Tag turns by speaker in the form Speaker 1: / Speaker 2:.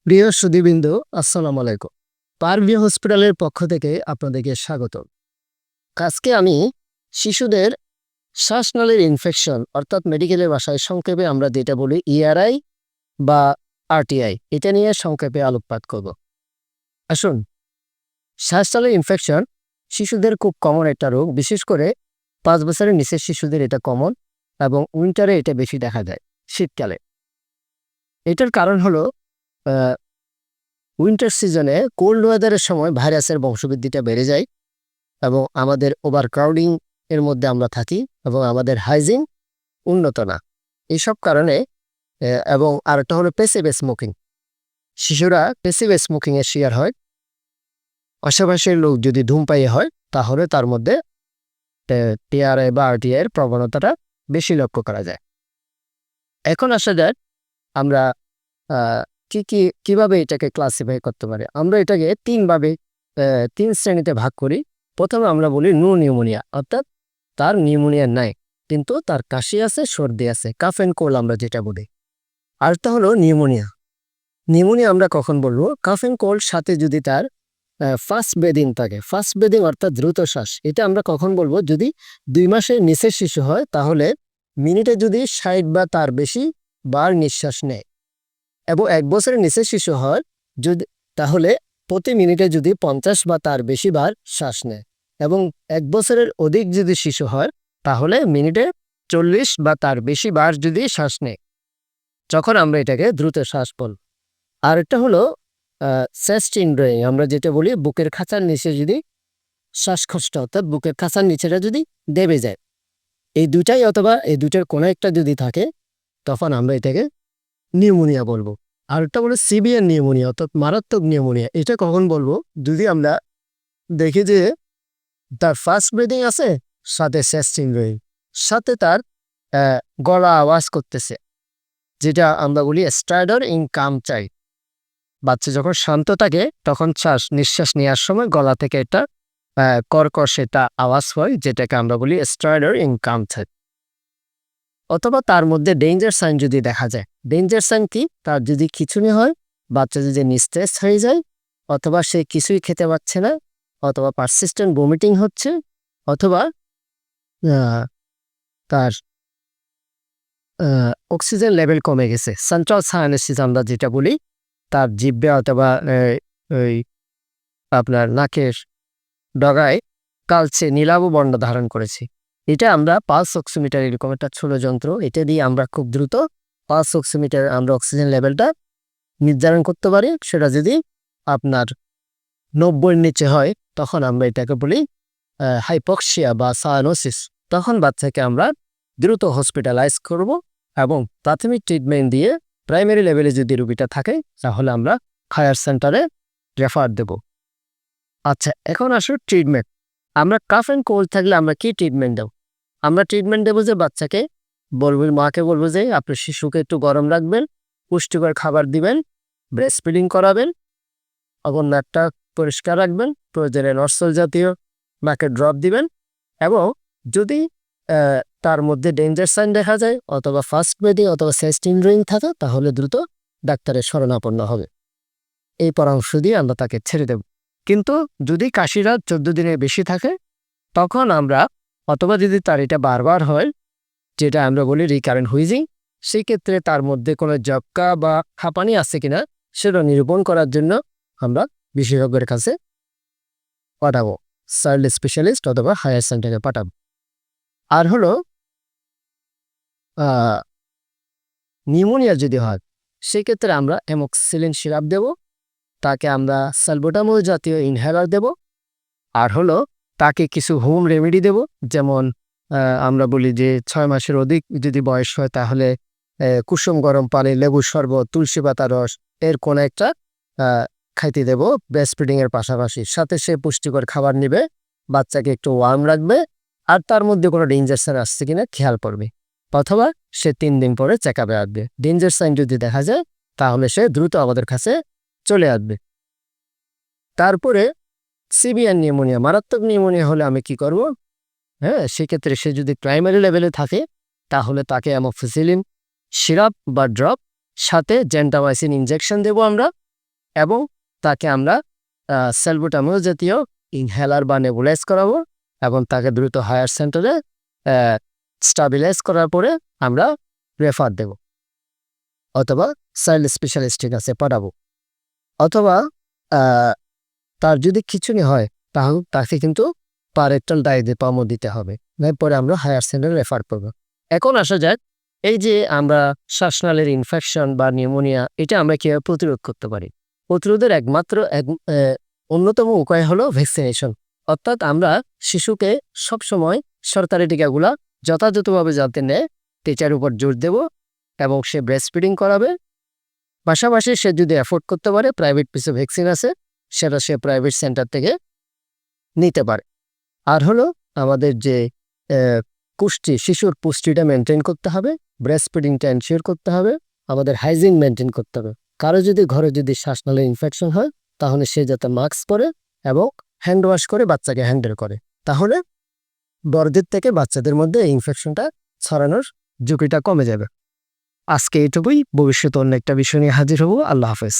Speaker 1: প্রিয় সুধীবৃন্দু, আসসালামু আলাইকুম। পারভিউ হসপিটালের পক্ষ থেকে আপনাদেরকে স্বাগত। আজকে আমি শিশুদের শ্বাসনালীর ইনফেকশন অর্থাৎ মেডিকেলের ভাষায় সংক্ষেপে আমরা যেটা বলি ইআরআই বা আরটিআই, এটা নিয়ে সংক্ষেপে আলোকপাত করব। আসুন, শ্বাসনালীর ইনফেকশন শিশুদের খুব কমন একটা রোগ। বিশেষ করে 5 বছরের নিচের শিশুদের এটা কমন এবং উইন্টারে এটা বেশি দেখা যায়, শীতকালে। এটার কারণ হলো উইন্টার সিজনে কোল্ড ওয়েদারের সময় ভাইরাসের বংশবৃদ্ধিটা বেড়ে যায় এবং আমাদের ওভারক্রাউডিং এর মধ্যে আমরা থাকি এবং আমাদের হাইজিন উন্নত না। এইসব কারণে এবং আরেকটা হলো প্যাসিভ স্মোকিং। শিশুরা প্যাসিভ স্মোকিংয়ের শিকার হয়। আশেপাশের লোক যদি ধূমপায়ী হয় তাহলে তার মধ্যে টিআরআই বা আরটিআই এর প্রবণতাটা বেশি লক্ষ্য করা যায়। এখন আসা যাক আমরা কিভাবে এটাকে ক্লাসিফাই করতে পারি। আমরা এটাকে 3 শ্রেণীতে ভাগ করি। প্রথমে আমরা বলি নো নিউমোনিয়া, অর্থাৎ তার নিউমোনিয়া নাই কিন্তু তার কাশি আছে, সর্দি আছে, কাফ অ্যান্ড কোল্ড আমরা যেটা বলি। আরেকটা হলো নিউমোনিয়া। নিউমোনিয়া আমরা কখন বলবো? কাফ অ্যান্ড কোল্ড সাথে যদি তার ফাস্ট ব্রিদিং থাকে। ফাস্ট ব্রিদিং অর্থাৎ দ্রুত শ্বাস, এটা আমরা কখন বলবো? যদি 2 মাসের নিচের শিশু হয় তাহলে মিনিটে যদি 60 বা তার বেশি বার নিঃশ্বাস নেয় এবং 1 বছরের নিচের শিশু হয় যদি তাহলে প্রতি মিনিটে যদি 50 বা তার বেশি বার শ্বাস নেয় এবং 1 বছরের অধিক যদি শিশু হয় তাহলে মিনিটে 40 বা তার বেশি বার যদি শ্বাস নেয়, যখন আমরা এটাকে দ্রুত শ্বাস বল। আর একটা হলো চেস্ট ইনড্রয়িং, আমরা যেটা বলি বুকের খাঁচার নিচে যদি শ্বাসকষ্ট অর্থাৎ বুকের খাঁচার নিচেটা যদি দেবে যায়, এই দুটাই অথবা এই দুটার কোনো একটা যদি থাকে তখন আমরা এটাকে নিউমোনিয়া বলবো। আর একটা বলে সিভিয়ার নিউমোনিয়া অর্থাৎ মারাত্মক নিউমোনিয়া। এটা কখন বলবো? যদি আমরা দেখি যে তার ফাস্ট ব্রিদিং আছে, সাথে চেস্ট ইনড্রয়িং, সাথে তার গলা আওয়াজ করতেছে, যেটা আমরা বলি স্ট্রাইডার ইন কাম চাই। বাচ্চা যখন শান্ত থাকে তখন নিঃশ্বাস নেওয়ার সময় গলা থেকে একটা কর্কশ একটা আওয়াজ হয়, যেটাকে আমরা বলি স্ট্রাইডার ইন কাম চাই। অথবা তার মধ্যে ডেঞ্জার সাইন যদি দেখা যায়। ডেঞ্জার সাইন কি? তার যদি খিঁচুনি হয়, বাচ্চা যদি নিস্তেজ হয়ে যায়, অথবা সে কিছুই খেতে পারছে না, অথবা পারসিস্টেন্ট ভমিটিং হচ্ছে, অথবা তার অক্সিজেন লেভেল কমে গেছে, সেন্ট্রাল সাইনাসিস আমরা যেটা বলি, তার জিহ্বে অথবা ওই আপনার নাকের ডগায় কালচে নীলাভ বর্ণ ধারণ করেছে। এটা আমরা পালস অক্সিমিটার, এরকম একটা ছোট যন্ত্র, এটা দিয়ে আমরা খুব দ্রুত পালস অক্সিমিটার আমরা অক্সিজেন লেভেলটা নির্ধারণ করতে পারি। সেটা যদি আপনার 90-এর নিচে হয় তখন আমরা এটাকে বলি হাইপক্সিয়া বা সায়ানোসিস। তখন বাচ্চাকে আমরা দ্রুত হসপিটালাইজ করব এবং প্রাথমিক ট্রিটমেন্ট দিয়ে প্রাইমারি লেভেলে যদি রোগীটা থাকে তাহলে আমরা হায়ার সেন্টারে রেফার দেব। আচ্ছা, এখন আসো ট্রিটমেন্ট। আমরা কাফ অ্যান্ড কোল্ড থাকলে আমরা কি ট্রিটমেন্ট দেব? আমরা ট্রিটমেন্ট দেবো যে বাচ্চাকে বলবো, মাকে বলবো যে আপনার শিশুকে একটু গরম রাখবেন, পুষ্টিকর খাবার দিবেন, ব্রেস্ট ফিডিং করাবেন এবং নাকটা পরিষ্কার রাখবেন, প্রয়োজনে নরসল জাতীয় নাকে ড্রপ দিবেন এবং যদি তার মধ্যে ডেঞ্জার সাইন দেখা যায় অথবা ফাস্ট ব্রিদিং অথবা চেস্ট ইনড্রয়িং থাকে তাহলে দ্রুত ডাক্তারের শরণাপন্ন হবে। এই পরামর্শ দিয়ে আমরা তাকে ছেড়ে দেব। কিন্তু যদি কাশিরা 14 দিনের বেশি থাকে তখন আমরা, অথবা যদি তার এটা বারবার হয়, যেটা আমরা বলি রিকারেন্ট হুইজিং, সেই ক্ষেত্রে তার মধ্যে কোনো জবকা বা হাঁপানি আছে কিনা সেটা নিরূপণ করার জন্য আমরা বিশেষজ্ঞের কাছে পাঠাবো, চাইল্ড স্পেশালিস্ট অথবা হায়ার সেন্টারে পাঠাবো। আর হলো নিউমোনিয়া যদি হয় সেক্ষেত্রে আমরা অ্যামোক্সিসিলিন সিরাপ দেব, তাকে আমরা সালবুটামল জাতীয় ইনহেলার দেব। আর হলো তাকে কিছু হোম রেমেডি দেব, যেমন আমরা বলি যে 6 মাসের অধিক যদি বয়স হয় তাহলে কুসুম গরম পানি, লেবু শরবত, তুলসী পাতা রস এর কোনো একটা খাইতে দেব ব্রেস্ট ফিডিং এর পাশাপাশি। সাথে সে পুষ্টিকর খাবার নেবে, বাচ্চাকে একটু ওয়ার্ম রাখবে আর তার মধ্যে কোনো ডেঞ্জার সাইন আসছে কিনা খেয়াল করবে, অথবা সে 3 দিন পরে চেক আপে আসবে। ডেঞ্জার সাইন যদি দেখা যায় তাহলে সে দ্রুত আমাদের কাছে চলে আসবে। তারপরে সিভিয়ার নিউমোনিয়া, মারাত্মক নিউমোনিয়া হলে আমি কি করব? সেক্ষেত্রে সে যদি প্রাইমারি লেভেলে থাকে তাহলে তাকে অ্যামোক্সিসিলিন সিরাপ বা ড্রপ সাথে জেন্টামাইসিন ইনজেকশন দেব আমরা এবং তাকে আমরা সেলবুটামল জাতীয় ইনহেলার বা নেবুলাইজ করাবো এবং তাকে দ্রুত হায়ার সেন্টারে স্টাবিলাইজ করার পরে আমরা রেফার দেব অথবা চাইল্ড স্পেশালিস্টের কাছে পাঠাবো। অথবা তার যদি খিঁচুনি হয় তাহলে তাকে কিন্তু প্যারেন্টাল ডায়াজেপামও দিতে হবে, এরপরে আমরা হায়ার সেন্টারে রেফার করব। এখন আসা যাক এই যে আমরা শ্বাসনালীর ইনফেকশন বা নিউমোনিয়া এটা আমরা কীভাবে প্রতিরোধ করতে পারি। প্রতিরোধের একমাত্র অন্যতম উপায় হলো ভ্যাকসিনেশন, অর্থাৎ আমরা শিশুকে সবসময় সরকারি টিকাগুলা যথাযথভাবে যাতে নেয় টিচার উপর জোর দেব এবং সে ব্রেস্ট ফিডিং করাবে। পাশাপাশি সে যদি অ্যাফোর্ড করতে পারে প্রাইভেট কিছু ভ্যাকসিন আছে সেটা সে প্রাইভেট সেন্টার থেকে নিতে পারে। আর হলো আমাদের যে শিশুর পুষ্টিটা মেনটেন করতে হবে, ব্রেস্ট ফিডিংটা এনশিওর করতে হবে, আমাদের হাইজিন মেনটেন করতে হবে। কারো যদি ঘরে যদি শ্বাসনালীর ইনফেকশন হয় তাহলে সে যাতে মাস্ক পরে এবং হ্যান্ড ওয়াশ করে বাচ্চাকে হ্যান্ডেল করে, তাহলে বড়দের থেকে বাচ্চাদের মধ্যে এই ইনফেকশনটা ছড়ানোর ঝুঁকিটা কমে যাবে। আজকে এইটুকুই, ভবিষ্যতে অন্য একটা বিষয় নিয়ে হাজির হব। আল্লাহ হাফেজ।